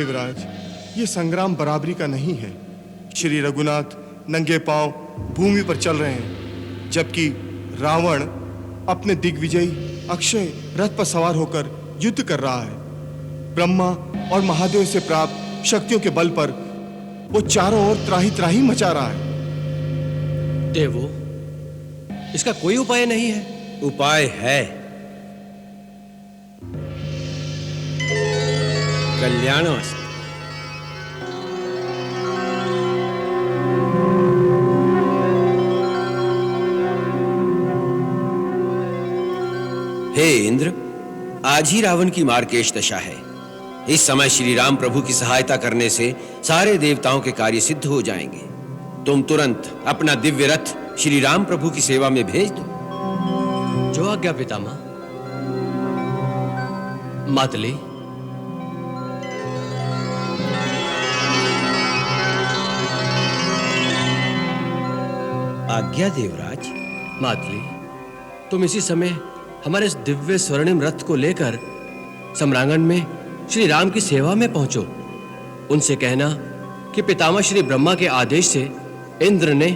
देवराज, ये संग्राम बराबरी का नहीं है। श्री रघुनाथ नंगे पांव भूमि पर चल रहे हैं, जबकि रावण अपने दिग्विजयी अक्षय रथ पर सवार होकर युद्ध कर रहा है। ब्रह्मा और महादेव से प्राप्त शक्तियों के बल पर वो चारों ओर त्राही त्राही मचा रहा है। देवो, इसका कोई उपाय नहीं है? उपाय है। कल्याणमस्तु। हे इंद्र, आज ही रावण की मार्केश दशा है। इस समय श्री राम प्रभु की सहायता करने से सारे देवताओं के कार्य सिद्ध हो जाएंगे। तुम तुरंत अपना दिव्य रथ श्री राम प्रभु की सेवा में भेज दो। जो आज्ञा पितामह। मातली, आज्ञा देवराज। मातली, तुम इसी समय हमारे इस दिव्य स्वर्णिम रथ को लेकर सम्रांगण में श्री राम की सेवा में पहुंचो। उनसे कहना कि पितामह श्री ब्रह्मा के आदेश से इंद्र ने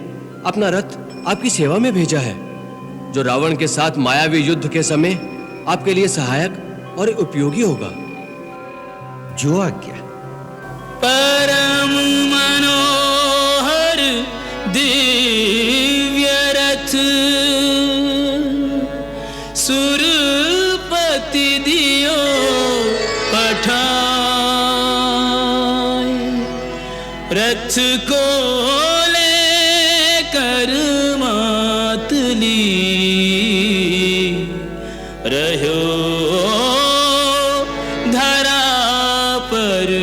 अपना रथ आपकी सेवा में भेजा है, जो रावण के साथ मायावी युद्ध के समय आपके लिए सहायक और उपयोगी होगा। जो आज्ञा। परम मनोहर दिव्य रथ सुरपति दियो पठाए, रथ को लेकर मातली रहो धरा पर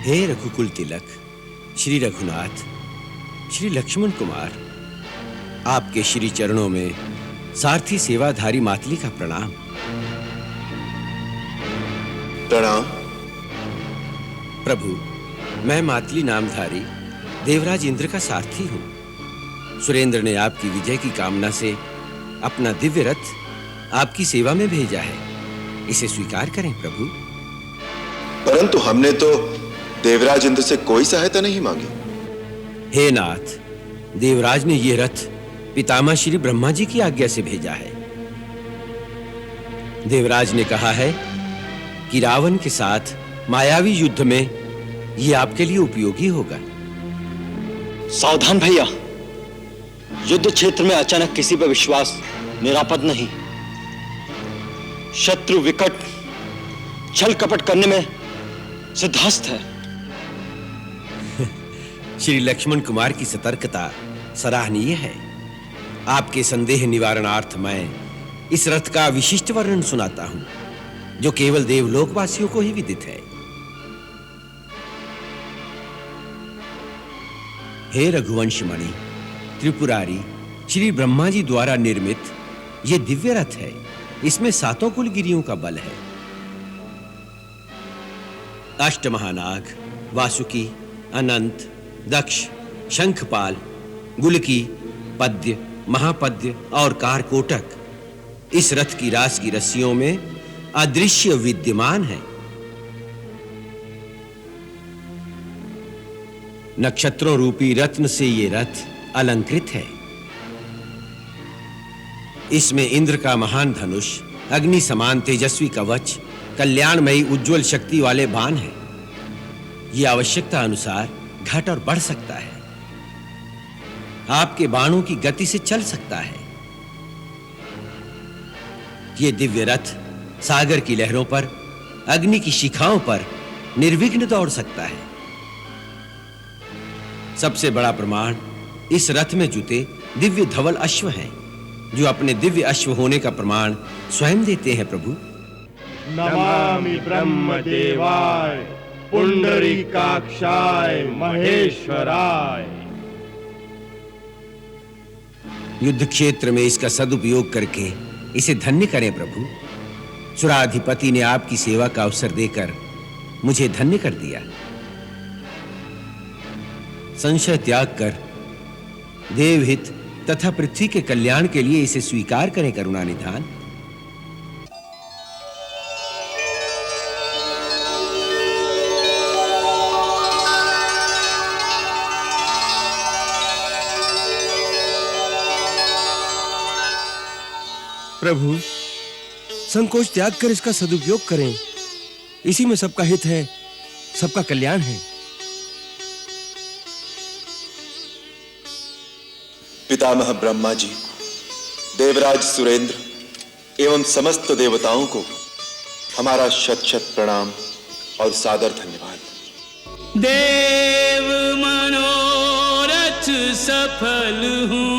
हे रघुकुल तिलक, श्री रघुनाथ, श्री लक्ष्मण कुमार, आपके श्री चरणों में सारथी सेवाधारी मातली का प्रणाम। प्रणाम। प्रभु, मैं मातली नामधारी देवराज इंद्र का सारथी हूं। सुरेंद्र ने आपकी विजय की कामना से अपना दिव्य रथ आपकी सेवा में भेजा है। इसे स्वीकार करें प्रभु। परंतु हमने तो देवराज इंद्र से कोई सहायता नहीं मांगी। हे नाथ, देवराज ने यह रथ पितामह श्री ब्रह्मा जी की आज्ञा से भेजा है। देवराज ने कहा है कि रावण के साथ मायावी युद्ध में यह आपके लिए उपयोगी होगा। सावधान भैया, युद्ध क्षेत्र में अचानक किसी पर विश्वास निरापद नहीं। शत्रु विकट छल कपट करने में सिद्धहस्त है। श्री लक्ष्मण कुमार की सतर्कता सराहनीय है। आपके संदेह निवारणार्थ मैं इस रथ का विशिष्ट वर्णन सुनाता हूं, जो केवल देवलोकवासियों को ही विदित है। हे रघुवंशमणि, त्रिपुरारी श्री ब्रह्मा जी द्वारा निर्मित यह दिव्य रथ है। इसमें 7 कुलगिरियों का बल है। अष्टमहानाग, वासुकी, अनंत, दक्ष, शंखपाल, गुलकी, पद्य, महापद्य और कारकोटक इस रथ की रास की रस्सियों में अदृश्य विद्यमान है। नक्षत्रों रूपी रत्न से ये रथ अलंकृत है। इसमें इंद्र का महान धनुष, अग्नि समान तेजस्वी कवच, कल्याणमयी उज्जवल शक्ति वाले बाण हैं। यह आवश्यकता अनुसार घट और बढ़ सकता है। आपके बाणों की गति से चल सकता है। ये दिव्य रथ सागर की लहरों पर, अग्नि की शिखाओं पर निर्विघ्न दौड़ सकता है। सबसे बड़ा प्रमाण इस रथ में जुटे दिव्य धवल अश्व हैं, जो अपने दिव्य अश्व होने का प्रमाण स्वयं देते हैं। प्रभु, नमामि ब्रह्मदेवाय पुंडरीकाक्षाय महेश्वराय। युद्ध क्षेत्र में इसका सदुपयोग करके इसे धन्य करें प्रभु। सुराधिपति ने आपकी सेवा का अवसर देकर मुझे धन्य कर दिया। संशय त्याग कर देवहित तथा पृथ्वी के कल्याण के लिए इसे स्वीकार करें करुणानिधान। प्रभु, संकोच त्याग कर इसका सदुपयोग करें। इसी में सबका हित है, सबका कल्याण है। पितामह ब्रह्मा जी, देवराज सुरेंद्र एवं समस्त देवताओं को हमारा शत शत प्रणाम और सादर धन्यवाद। देव मनोरथ सफल हूँ,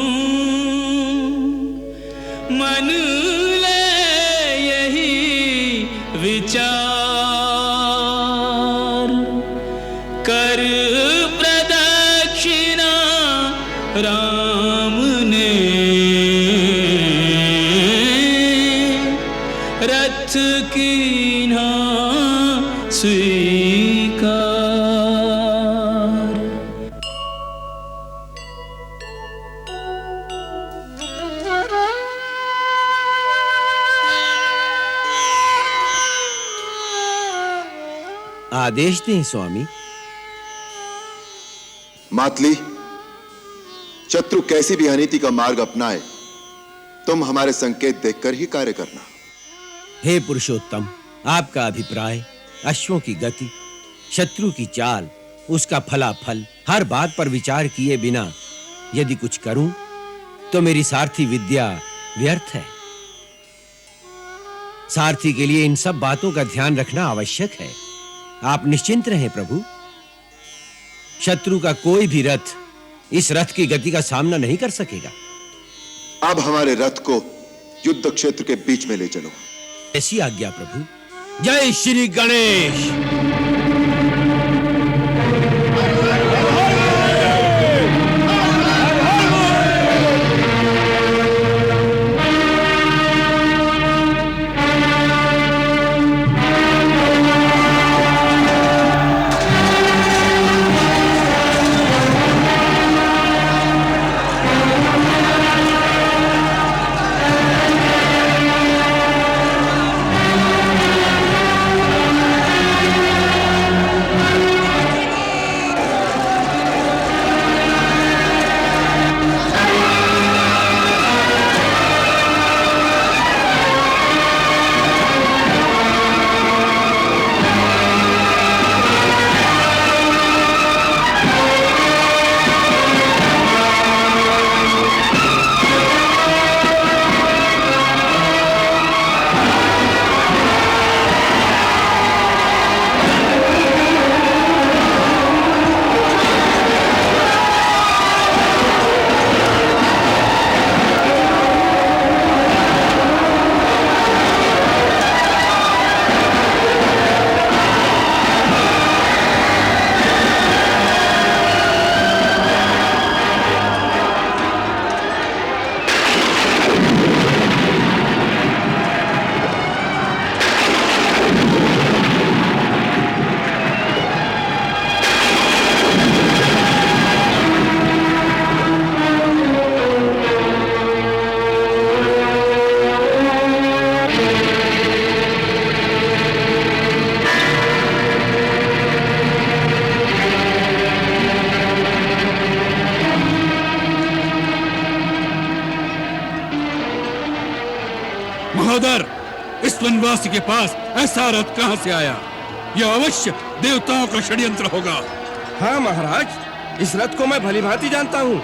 मन ले यही विचार, कर प्रदक्षिणा राम ने रथ कीन्हा स्वीकार। आदेश दें स्वामी। मातली, शत्रु कैसी भी अनीति का मार्ग अपनाए, तुम हमारे संकेत देखकर ही कार्य करना। हे पुरुषोत्तम, आपका अभिप्राय, अश्वों की गति, शत्रु की चाल, उसका फलाफल, हर बात पर विचार किए बिना यदि कुछ करूं तो मेरी सारथी विद्या व्यर्थ है। सारथी के लिए इन सब बातों का ध्यान रखना आवश्यक है। आप निश्चिंत रहें प्रभु। शत्रु का कोई भी रथ इस रथ की गति का सामना नहीं कर सकेगा। अब हमारे रथ को युद्ध क्षेत्र के बीच में ले चलो। ऐसी आज्ञा प्रभु। जय श्री गणेश। महोदर, इस वनवासी के पास ऐसा रथ कहां से आया? यह अवश्य देवताओं का षड्यंत्र होगा। हाँ महाराज, इस रथ को मैं भली भांति जानता हूँ।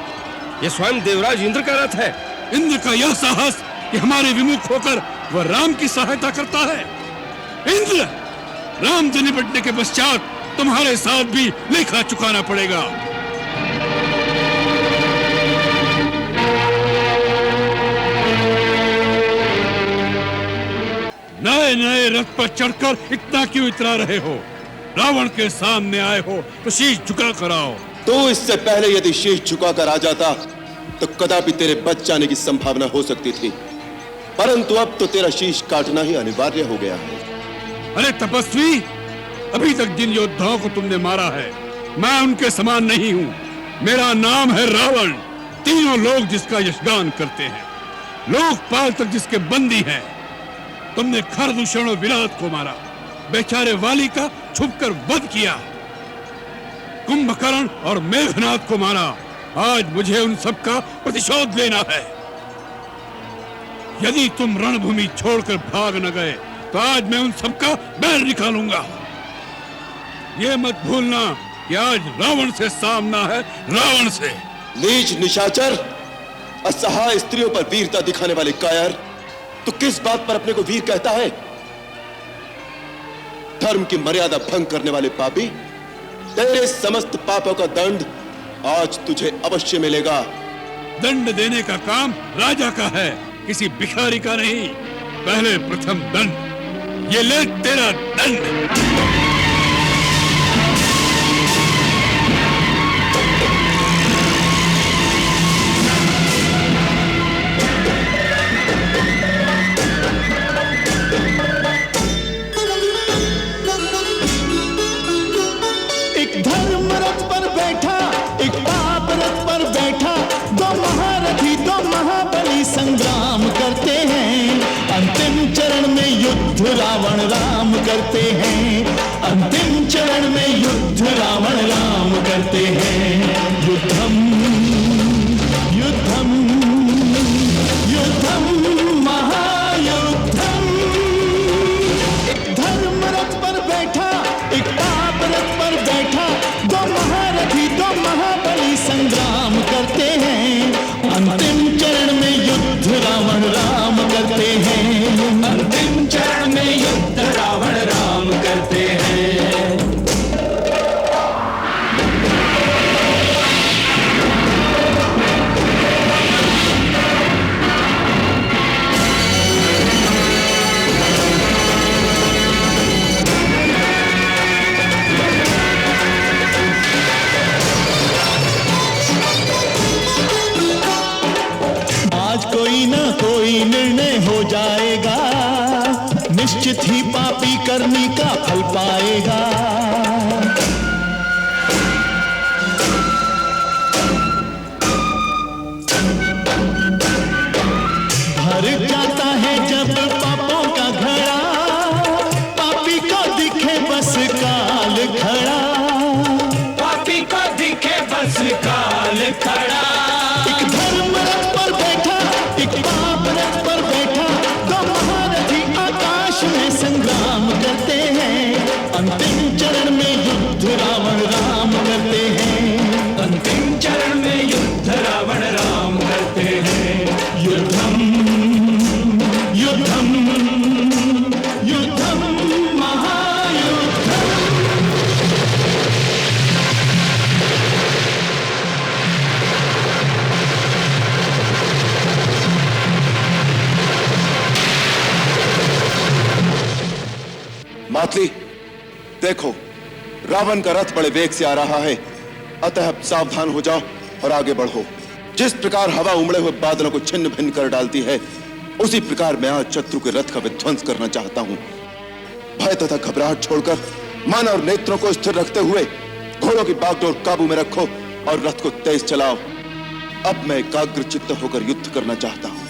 यह स्वयं देवराज इंद्र का रथ है। इंद्र का यह साहस कि हमारे विमुख होकर वह राम की सहायता करता है। इंद्र, राम से निपटने के पश्चात तुम्हारे साथ भी लेखा चुकाना पड़ेगा। नए नए रथ पर चढ़कर इतना क्यों इतरा रहे हो? रावण के सामने आए हो तो शीश झुका कर आओ। तो इससे पहले यदि शीश झुकाकर आ जाता तो कदापि तेरे बच जाने की संभावना हो सकती थी, परंतु अब तो तेरा शीश काटना ही अनिवार्य हो गया है। अरे तपस्वी, अभी तक जिन योद्धाओं को तुमने मारा है, मैं उनके समान नहीं हूं। मेरा नाम है रावण, तीनों लोग जिसका यशगान करते हैं, लोकपाल तक जिसके बंदी हैं। तुमने खरदूषण और विराट को मारा, बेचारे वाली का छुपकर वध किया, कुंभकर्ण और मेघनाथ को मारा। आज मुझे उन सब का प्रतिशोध लेना है। यदि तुम रणभूमि छोड़कर भाग न गए तो आज मैं उन सब का बैर निकालूंगा। ये मत भूलना कि आज रावण से सामना है, रावण से। नीच निशाचर, असहाय स्त्रियों पर वीरता दिखाने वाले कायर, तो किस बात पर अपने को वीर कहता है? धर्म की मर्यादा भंग करने वाले पापी, तेरे समस्त पापों का दंड आज तुझे अवश्य मिलेगा। दंड देने का काम राजा का है, किसी भिखारी का नहीं। पहले प्रथम दंड, ये ले तेरा दंड। धर्म रथ पर बैठा, एक पाप रथ पर बैठा, दो महारथी दो महाबली संग्राम करते हैं। अंतिम चरण में युद्ध रावण राम करते हैं। अंतिम चरण में युद्ध रावण राम करते हैं। युद्धम युद्धम युद्धम महायुद्धम। एक धर्म रथ पर बैठा, एक पाप रथ पर बैठा, दो महारथी दो महाबली संग्राम करते हैं। अंतिम चरण में युद्ध रावण राम करते हैं। अंतिम चरण में युद्ध रावण राम करते हैं। कोई ना कोई निर्णय हो जाएगा, निश्चित ही पापी करनी का फल पाएगा। भर जाता है जब पापों का घड़ा, पापी को दिखे बस काल खड़ा। पापी को दिखे बस काल खड़ा। एक धर्म रथ पर बैठा, एक पाप रथ पर बैठा, दो महारथी आकाश में संग्राम करते हैं। अंतिम चरण में युद्ध रावण राम करते हैं। अंतिम चरण में युद्ध रावण राम करते हैं। युद्धम युद्धम युद्धम महायुद्धम। मातली, देखो रावण का रथ बड़े वेग से आ रहा है, अतः सावधान हो जाओ और आगे बढ़ो। जिस प्रकार हवा उमड़े हुए बादलों को छिन्न भिन्न कर डालती है, उसी प्रकार मैं आज शत्रु के रथ का विध्वंस करना चाहता हूं। भय तथा घबराहट छोड़कर मन और नेत्रों को स्थिर रखते हुए घोड़ों की बागडोर काबू में रखो और रथ को तेज चलाओ। अब मैं एकाग्र चित्त होकर युद्ध करना चाहता हूं।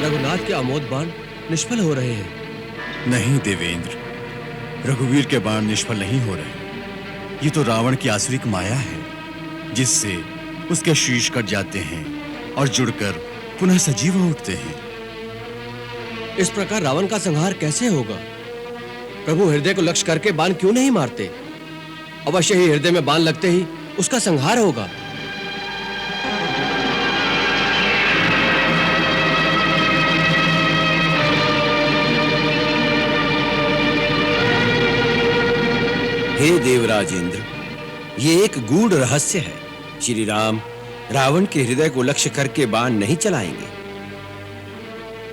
रघुनाथ के अमोद बाण निष्फल हो रहे हैं। नहीं देवेंद्र, रघुवीर के बाण निष्फल नहीं हो रहे। ये तो रावण की आसुरिक माया है, जिससे उसके शीश कट जाते हैं और जुड़कर पुनः सजीव हो उठते हैं। इस प्रकार रावण का संहार कैसे होगा? प्रभु हृदय को लक्ष्य करके बाण क्यों नहीं मारते? अवश्य ही हृदय में बाण लगते ही उसका संहार होगा। हे देवराज इंद्र, ये एक गूढ़ रहस्य है। श्री राम रावण के हृदय को लक्ष्य करके बाण नहीं चलाएंगे,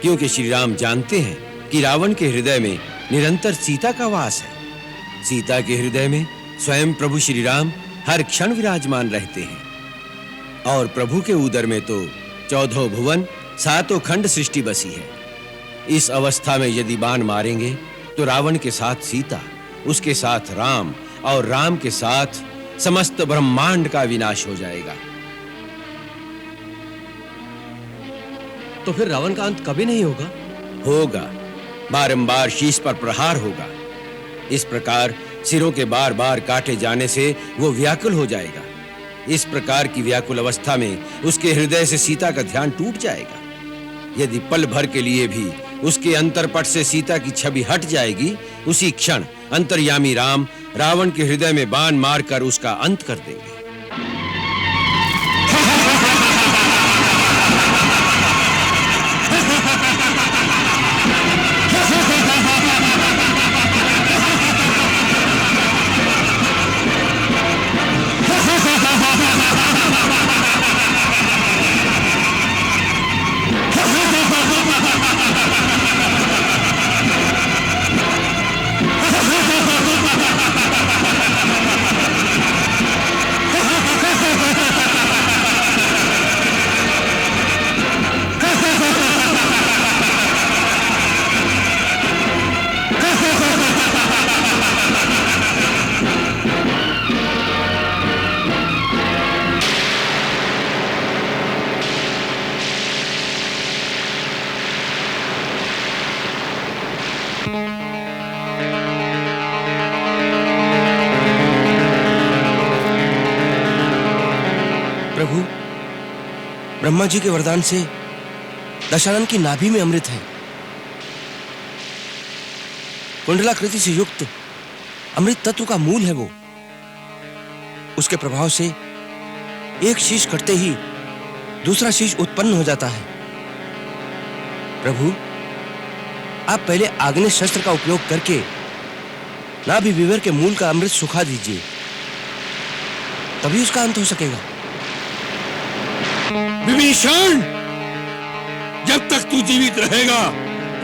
क्योंकि श्री राम जानते हैं कि रावण के हृदय में निरंतर सीता का वास है। सीता के हृदय में स्वयं प्रभु श्री राम हर क्षण विराजमान रहते हैं और प्रभु के उदर में तो 14 भुवन 7 खंड सृष्टि बसी है। इस अवस्था में यदि बाण मारेंगे तो रावण के साथ सीता, उसके साथ राम और राम के साथ समस्त ब्रह्मांड का विनाश हो जाएगा। तो फिर रावण का अंत कभी नहीं होगा? होगा, बारंबार शीश पर प्रहार होगा। इस प्रकार सिरों के बार बार काटे जाने से वो व्याकुल हो जाएगा। इस प्रकार की व्याकुल अवस्था में उसके हृदय से सीता का ध्यान टूट जाएगा। यदि पल भर के लिए भी उसके अंतरपट से सीता की छवि हट जाएगी, उसी क्षण अंतर्यामी राम रावण के हृदय में बाण मारकर उसका अंत कर देंगे। प्रभु, ब्रह्मा जी के वरदान से दशानन की नाभि में अमृत है। कुंडलाकृति से युक्त अमृत तत्व का मूल है वो। उसके प्रभाव से एक शीश कटते ही दूसरा शीश उत्पन्न हो जाता है। प्रभु, आप पहले आग्नेय शस्त्र का उपयोग करके नाभि विवर के मूल का अमृत सुखा दीजिए, तभी उसका अंत हो सकेगा। विभीषण, जब तक तू जीवित रहेगा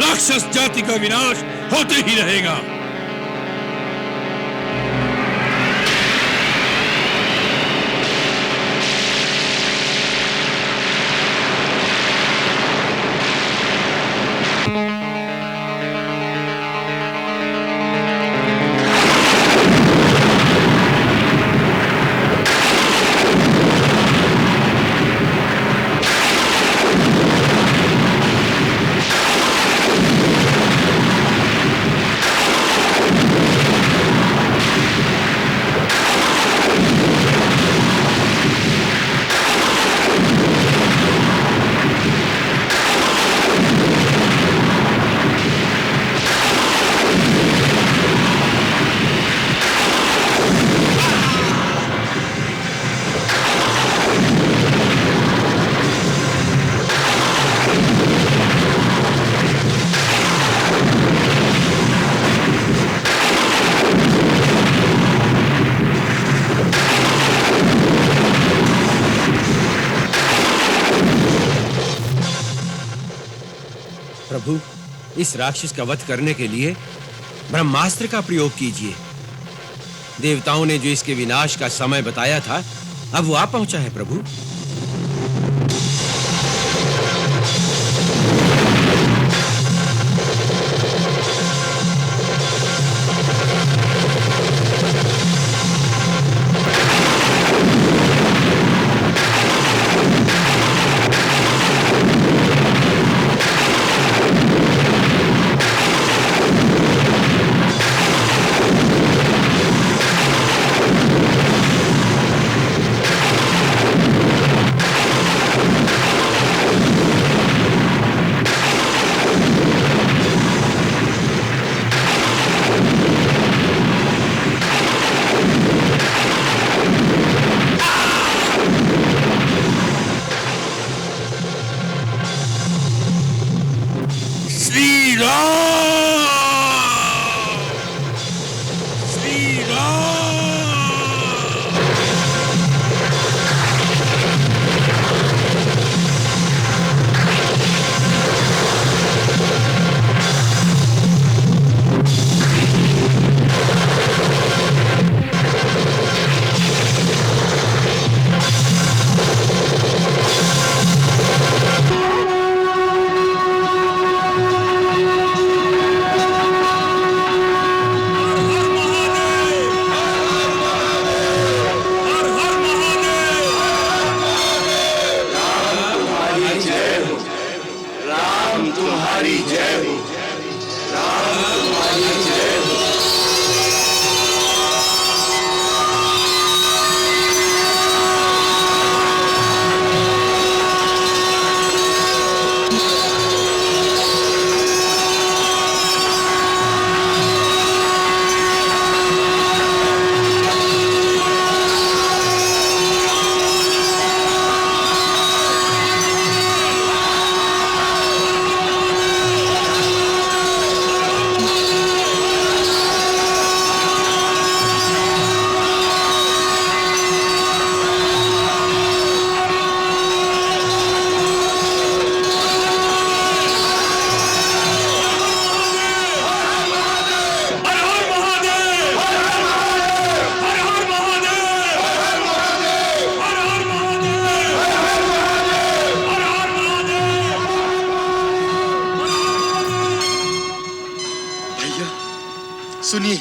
राक्षस जाति का विनाश होते ही रहेगा। प्रभु, इस राक्षस का वध करने के लिए ब्रह्मास्त्र का प्रयोग कीजिए। देवताओं ने जो इसके विनाश का समय बताया था, अब वो आ पहुंचा है प्रभु। सुनिए,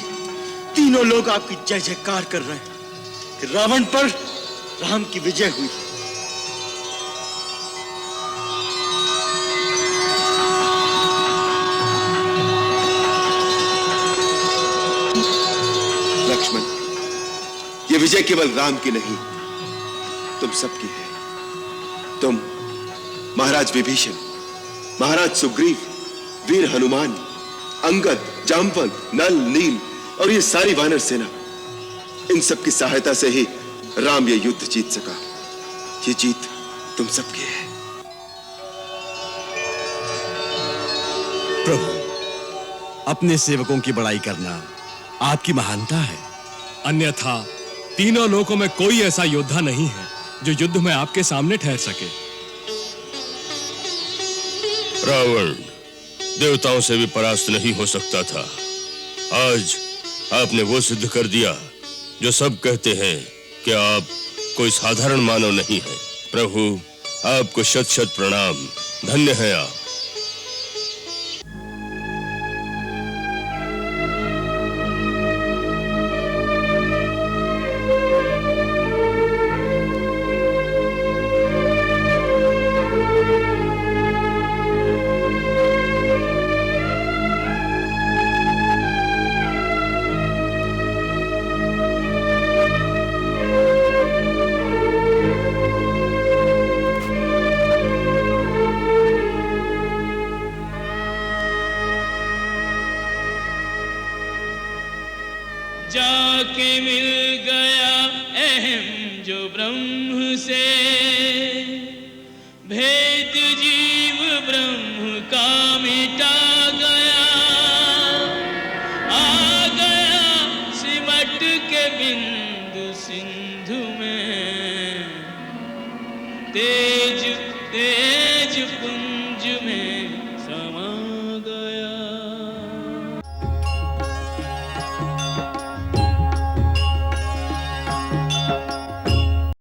तीनों लोग आपकी जय जयकार कर रहे हैं कि रावण पर राम की विजय हुई। लक्ष्मण, ये विजय केवल राम की नहीं, तुम सबकी है। तुम, महाराज विभीषण, महाराज सुग्रीव, वीर हनुमान, अंगद, जामवंत, नल, नील और ये सारी वानर सेना, इन सब की सहायता से ही राम ये युद्ध जीत सका। ये जीत तुम सबकी है। प्रभु, अपने सेवकों की बड़ाई करना आपकी महानता है। अन्यथा तीनों लोकों में कोई ऐसा योद्धा नहीं है जो युद्ध में आपके सामने ठहर सके। रावण देवताओं से भी परास्त नहीं हो सकता था। आज आपने वो सिद्ध कर दिया जो सब कहते हैं कि आप कोई साधारण मानव नहीं है। प्रभु, आपको शत शत प्रणाम। धन्य हैं आप।